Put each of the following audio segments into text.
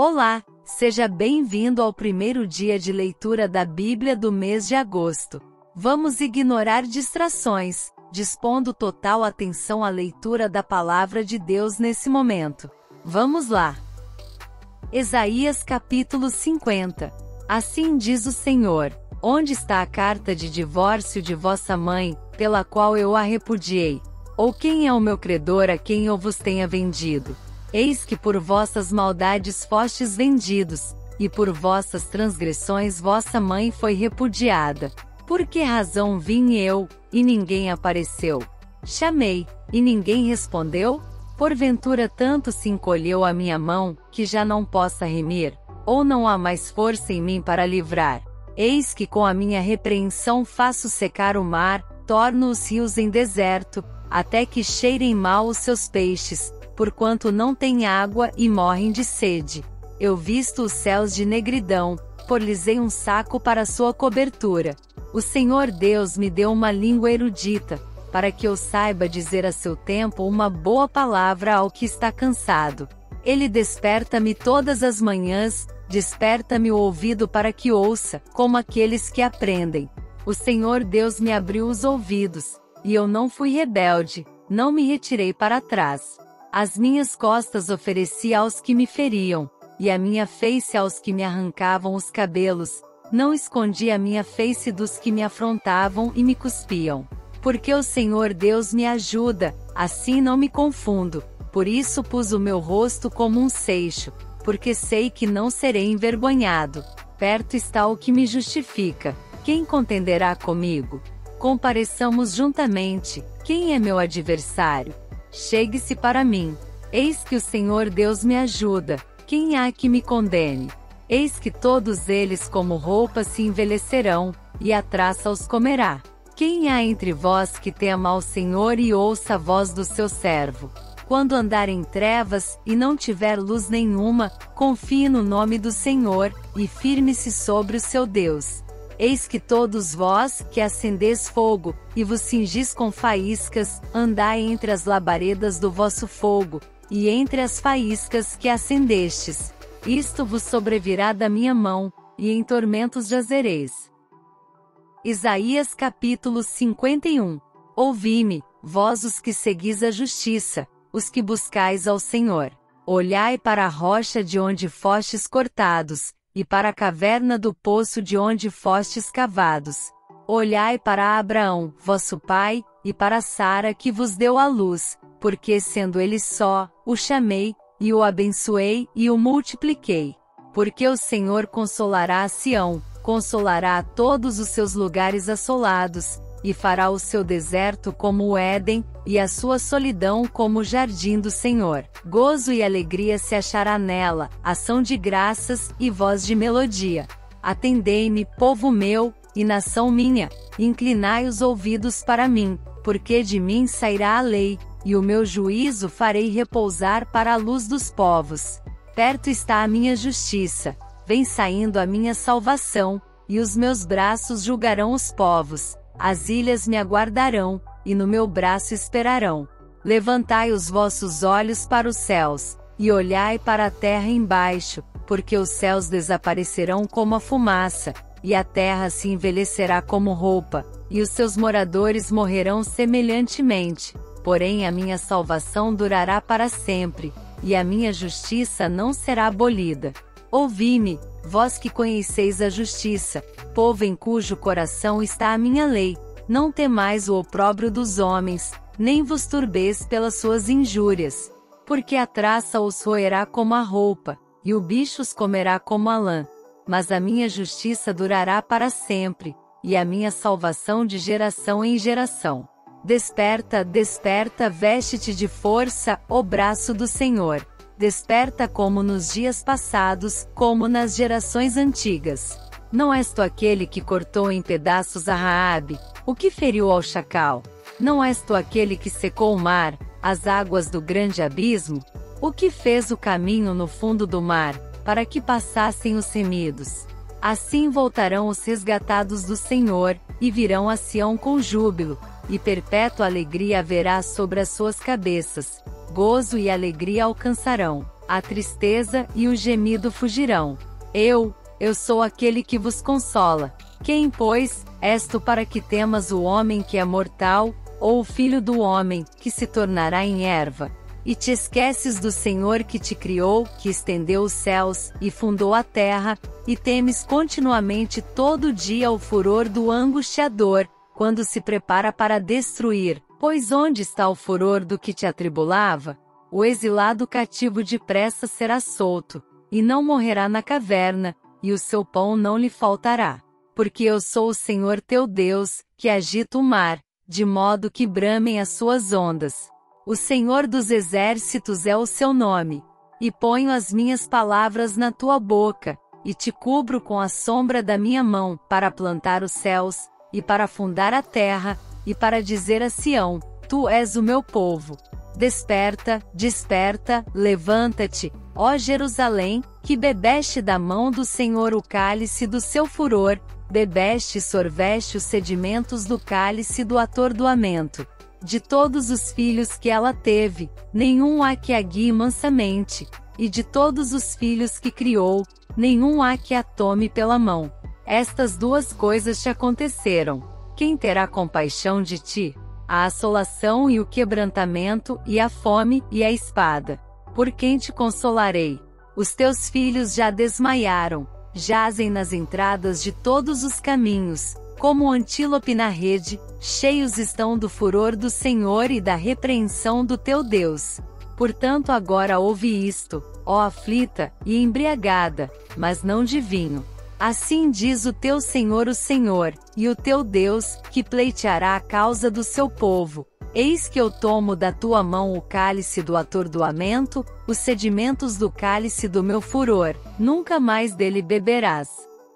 Olá, seja bem-vindo ao primeiro dia de leitura da Bíblia do mês de agosto. Vamos ignorar distrações, dispondo total atenção à leitura da Palavra de Deus nesse momento. Vamos lá! Isaías capítulo 50. Assim diz o Senhor: onde está a carta de divórcio de vossa mãe, pela qual eu a repudiei? Ou quem é o meu credor a quem eu vos tenha vendido? Eis que por vossas maldades fostes vendidos, e por vossas transgressões vossa mãe foi repudiada. Por que razão vim eu, e ninguém apareceu? Chamei, e ninguém respondeu? Porventura tanto se encolheu a minha mão, que já não possa remir? Ou não há mais força em mim para livrar? Eis que com a minha repreensão faço secar o mar, torno os rios em deserto, até que cheirem mal os seus peixes, porquanto não têm água e morrem de sede. Eu visto os céus de negridão, por-lhes-ei um saco para sua cobertura. O Senhor Deus me deu uma língua erudita, para que eu saiba dizer a seu tempo uma boa palavra ao que está cansado. Ele desperta-me todas as manhãs, desperta-me o ouvido para que ouça, como aqueles que aprendem. O Senhor Deus me abriu os ouvidos, e eu não fui rebelde, não me retirei para trás. As minhas costas ofereci aos que me feriam, e a minha face aos que me arrancavam os cabelos. Não escondi a minha face dos que me afrontavam e me cuspiam. Porque o Senhor Deus me ajuda, assim não me confundo. Por isso pus o meu rosto como um seixo, porque sei que não serei envergonhado. Perto está o que me justifica. Quem contenderá comigo? Compareçamos juntamente. Quem é meu adversário? Chegue-se para mim. Eis que o Senhor Deus me ajuda. Quem há que me condene? Eis que todos eles como roupa se envelhecerão, e a traça os comerá. Quem há entre vós que tema ao Senhor e ouça a voz do seu servo? Quando andar em trevas, e não tiver luz nenhuma, confie no nome do Senhor, e firme-se sobre o seu Deus. Eis que todos vós, que acendeis fogo, e vos cingis com faíscas, andai entre as labaredas do vosso fogo, e entre as faíscas que acendestes. Isto vos sobrevirá da minha mão, e em tormentos jazereis. Isaías capítulo 51. Ouvi-me, vós os que seguis a justiça, os que buscais ao Senhor. Olhai para a rocha de onde fostes cortados, e para a caverna do poço de onde fostes cavados. Olhai para Abraão, vosso pai, e para Sara que vos deu à luz, porque sendo ele só, o chamei, e o abençoei, e o multipliquei. Porque o Senhor consolará a Sião, consolará a todos os seus lugares assolados, e fará o seu deserto como o Éden, e a sua solidão como o jardim do Senhor. Gozo e alegria se achará nela, ação de graças, e voz de melodia. Atendei-me, povo meu, e nação minha, inclinai os ouvidos para mim, porque de mim sairá a lei, e o meu juízo farei repousar para a luz dos povos. Perto está a minha justiça, vem saindo a minha salvação, e os meus braços julgarão os povos. As ilhas me aguardarão, e no meu braço esperarão. Levantai os vossos olhos para os céus, e olhai para a terra embaixo, porque os céus desaparecerão como a fumaça, e a terra se envelhecerá como roupa, e os seus moradores morrerão semelhantemente. Porém a minha salvação durará para sempre, e a minha justiça não será abolida. Ouvi-me, vós que conheceis a justiça, povo em cujo coração está a minha lei. Não temais o opróbrio dos homens, nem vos turbeis pelas suas injúrias. Porque a traça os roerá como a roupa, e o bicho os comerá como a lã. Mas a minha justiça durará para sempre, e a minha salvação de geração em geração. Desperta, desperta, veste-te de força, ó braço do Senhor. Desperta como nos dias passados, como nas gerações antigas. Não és tu aquele que cortou em pedaços a Raabe, o que feriu ao chacal? Não és tu aquele que secou o mar, as águas do grande abismo? O que fez o caminho no fundo do mar, para que passassem os remidos? Assim voltarão os resgatados do Senhor, e virão a Sião com júbilo, e perpétua alegria haverá sobre as suas cabeças. Gozo e alegria alcançarão. a tristeza e o gemido fugirão. Eu sou aquele que vos consola. Quem, pois, és tu para que temas o homem que é mortal, ou o filho do homem, que se tornará em erva? E te esqueces do Senhor que te criou, que estendeu os céus, e fundou a terra, e temes continuamente todo dia o furor do angustiador, quando se prepara para destruir. Pois onde está o furor do que te atribulava? O exilado cativo depressa será solto, e não morrerá na caverna, e o seu pão não lhe faltará. Porque eu sou o Senhor teu Deus, que agita o mar, de modo que bramem as suas ondas. O Senhor dos exércitos é o seu nome. E ponho as minhas palavras na tua boca, e te cubro com a sombra da minha mão, para plantar os céus, e para fundar a terra, e para dizer a Sião: tu és o meu povo. Desperta, desperta, levanta-te, ó Jerusalém, que bebeste da mão do Senhor o cálice do seu furor, bebeste e sorveste os sedimentos do cálice do atordoamento. De todos os filhos que ela teve, nenhum há que a guie mansamente, e de todos os filhos que criou, nenhum há que a tome pela mão. Estas duas coisas te aconteceram. Quem terá compaixão de ti? A assolação e o quebrantamento, e a fome e a espada. Por quem te consolarei? Os teus filhos já desmaiaram, jazem nas entradas de todos os caminhos, como o antílope na rede, cheios estão do furor do Senhor e da repreensão do teu Deus. Portanto agora ouve isto, ó aflita e embriagada, mas não de vinho. Assim diz o teu Senhor o Senhor, e o teu Deus, que pleiteará a causa do seu povo. Eis que eu tomo da tua mão o cálice do atordoamento, os sedimentos do cálice do meu furor, nunca mais dele beberás.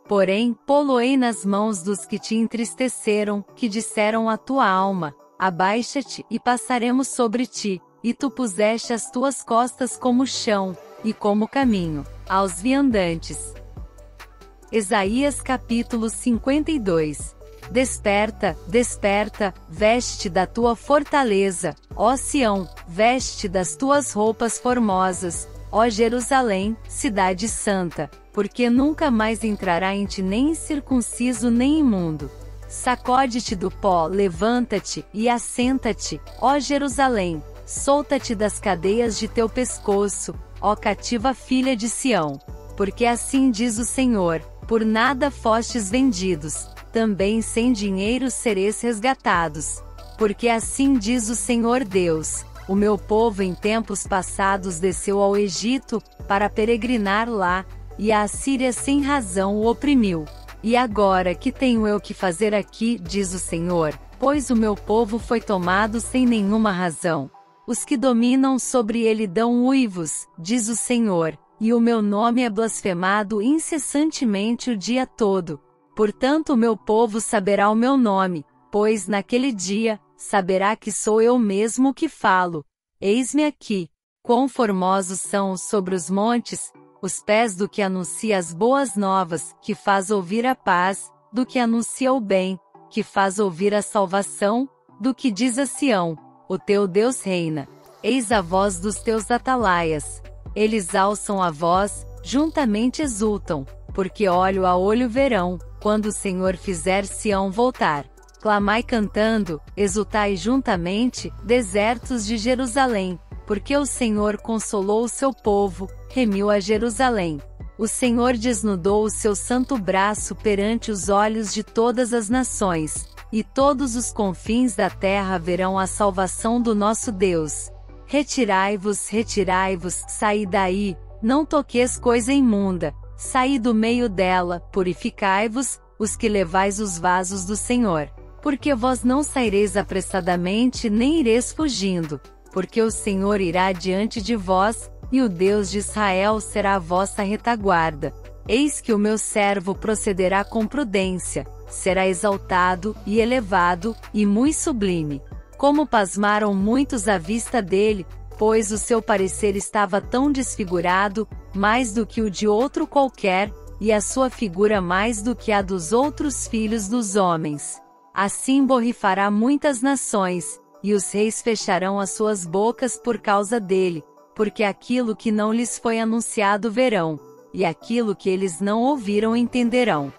Porém, pô-lo-ei nas mãos dos que te entristeceram, que disseram à tua alma: abaixa-te, e passaremos sobre ti, e tu puseste as tuas costas como chão, e como caminho, aos viandantes. Isaías capítulo 52. Desperta, desperta, veste da tua fortaleza, ó Sião, veste das tuas roupas formosas, ó Jerusalém, cidade santa, porque nunca mais entrará em ti nem incircunciso nem imundo. Sacode-te do pó, levanta-te, e assenta-te, ó Jerusalém, solta-te das cadeias de teu pescoço, ó cativa filha de Sião. Porque assim diz o Senhor: por nada fostes vendidos, também sem dinheiro sereis resgatados. Porque assim diz o Senhor Deus: o meu povo em tempos passados desceu ao Egito, para peregrinar lá, e a Assíria sem razão o oprimiu. E agora que tenho eu que fazer aqui, diz o Senhor, pois o meu povo foi tomado sem nenhuma razão. Os que dominam sobre ele dão uivos, diz o Senhor, e o meu nome é blasfemado incessantemente o dia todo. Portanto o meu povo saberá o meu nome, pois naquele dia, saberá que sou eu mesmo que falo. Eis-me aqui. Quão formosos são sobre os montes os pés do que anuncia as boas novas, que faz ouvir a paz, do que anuncia o bem, que faz ouvir a salvação, do que diz a Sião: o teu Deus reina. Eis a voz dos teus atalaias. Eles alçam a voz, juntamente exultam, porque olho a olho verão, quando o Senhor fizer Sião voltar. Clamai cantando, exultai juntamente, desertos de Jerusalém, porque o Senhor consolou o seu povo, remiu a Jerusalém. O Senhor desnudou o seu santo braço perante os olhos de todas as nações, e todos os confins da terra verão a salvação do nosso Deus. Retirai-vos, retirai-vos, saí daí, não toqueis coisa imunda, saí do meio dela, purificai-vos, os que levais os vasos do Senhor. Porque vós não saireis apressadamente nem ireis fugindo, porque o Senhor irá diante de vós, e o Deus de Israel será a vossa retaguarda. Eis que o meu servo procederá com prudência, será exaltado, e elevado, e muito sublime. Como pasmaram muitos à vista dele, pois o seu parecer estava tão desfigurado, mais do que o de outro qualquer, e a sua figura mais do que a dos outros filhos dos homens. Assim borrifará muitas nações, e os reis fecharão as suas bocas por causa dele, porque aquilo que não lhes foi anunciado verão, e aquilo que eles não ouviram entenderão.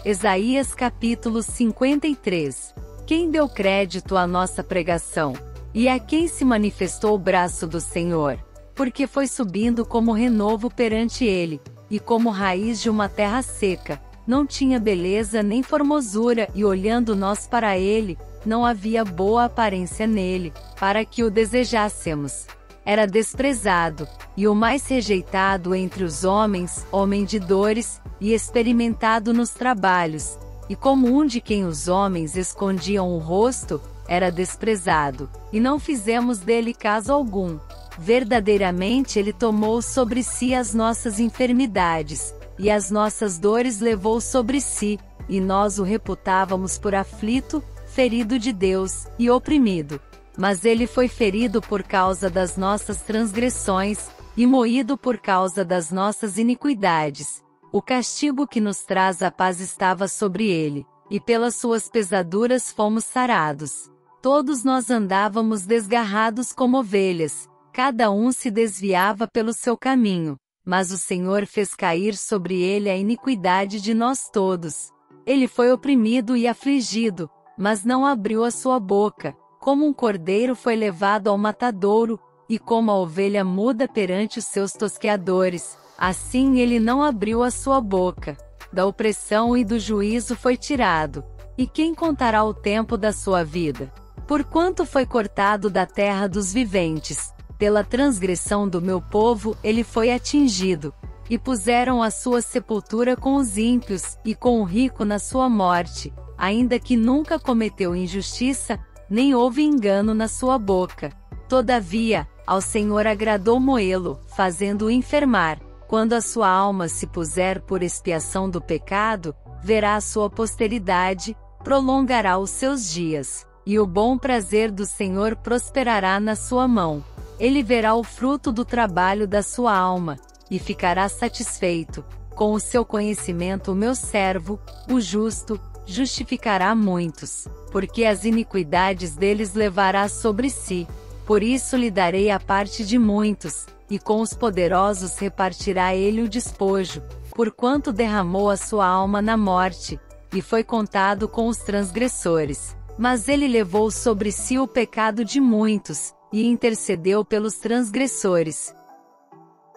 Isaías capítulo 53. Quem deu crédito à nossa pregação? E a quem se manifestou o braço do Senhor? Porque foi subindo como renovo perante ele, e como raiz de uma terra seca, não tinha beleza nem formosura, e olhando nós para ele, não havia boa aparência nele, para que o desejássemos. Era desprezado, e o mais rejeitado entre os homens, homem de dores, e experimentado nos trabalhos, e como um de quem os homens escondiam o rosto, era desprezado, e não fizemos dele caso algum. Verdadeiramente ele tomou sobre si as nossas enfermidades, e as nossas dores levou sobre si, e nós o reputávamos por aflito, ferido de Deus, e oprimido. Mas ele foi ferido por causa das nossas transgressões, e moído por causa das nossas iniquidades. O castigo que nos traz a paz estava sobre ele, e pelas suas pesaduras fomos sarados. Todos nós andávamos desgarrados como ovelhas, cada um se desviava pelo seu caminho, mas o Senhor fez cair sobre ele a iniquidade de nós todos. Ele foi oprimido e afligido, mas não abriu a sua boca. Como um cordeiro foi levado ao matadouro, e como a ovelha muda perante os seus tosqueadores, assim ele não abriu a sua boca. Da opressão e do juízo foi tirado. E quem contará o tempo da sua vida? Porquanto foi cortado da terra dos viventes, pela transgressão do meu povo ele foi atingido. E puseram a sua sepultura com os ímpios, e com o rico na sua morte, ainda que nunca cometeu injustiça, nem houve engano na sua boca. Todavia, ao Senhor agradou moê-lo, fazendo-o enfermar. Quando a sua alma se puser por expiação do pecado, verá a sua posteridade, prolongará os seus dias, e o bom prazer do Senhor prosperará na sua mão. Ele verá o fruto do trabalho da sua alma, e ficará satisfeito. Com o seu conhecimento o meu servo, o justo, justificará muitos, porque as iniquidades deles levará sobre si. Por isso lhe darei a parte de muitos, e com os poderosos repartirá ele o despojo, porquanto derramou a sua alma na morte, e foi contado com os transgressores. Mas ele levou sobre si o pecado de muitos, e intercedeu pelos transgressores.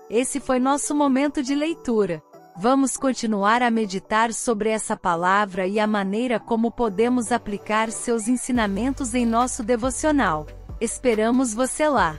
Esse foi nosso momento de leitura. Vamos continuar a meditar sobre essa palavra e a maneira como podemos aplicar seus ensinamentos em nosso devocional. Esperamos você lá!